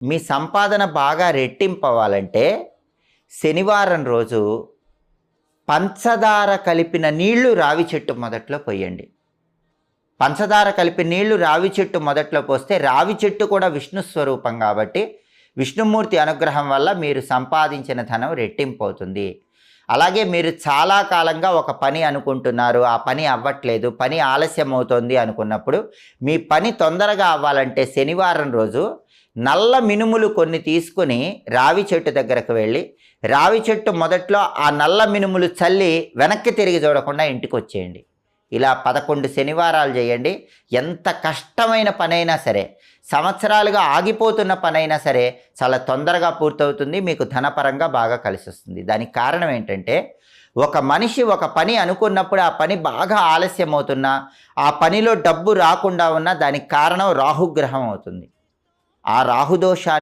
మీ సంపాదన బాగా రెట్టింపవ్వాలంటే శనివారం రోజు పంచదార కలిపిన నీళ్లు రావి చెట్టు మొదట్లో పోయండి. పంచదార కలిపిన నీళ్లు రావి చెట్టు మొదట్లో పోస్తే రావి చెట్టు కూడా విష్ణు స్వరూపం కాబట్టి విష్ణుమూర్తి అనుగ్రహం వల్ల మీరు సంపాదించిన ధనం రెట్టింపు అవుతుంది. అలాగే మీరు చాలా కాలంగా ఒక పని అనుకుంటున్నారు, ఆ పని అవ్వట్లేదు, పని ఆలస్యం అవుతుంది అనుకున్నప్పుడు మీ పని తొందరగా అవ్వాలంటే శనివారం రోజు నల్ల మినుములు కొన్ని తీసుకుని రావి చెట్టు దగ్గరకు వెళ్ళి రావి చెట్టు మొదట్లో ఆ నల్ల మినుములు చల్లి వెనక్కి తిరిగి చూడకుండా ఇంటికి వచ్చేయండి. ఇలా 11 శనివారాలు చేయండి. ఎంత కష్టమైన పనైనా సరే, సంవత్సరాలుగా ఆగిపోతున్న పనైనా సరే చాలా తొందరగా పూర్తవుతుంది. మీకు ధనపరంగా బాగా కలిసి వస్తుంది. దానికి కారణం ఏంటంటే, ఒక మనిషి ఒక పని అనుకున్నప్పుడు ఆ పని బాగా ఆలస్యం అవుతున్నా, ఆ పనిలో డబ్బు రాకుండా ఉన్నా దానికి కారణం రాహుగ్రహం అవుతుంది. ఆ రాహుదోషాన్ని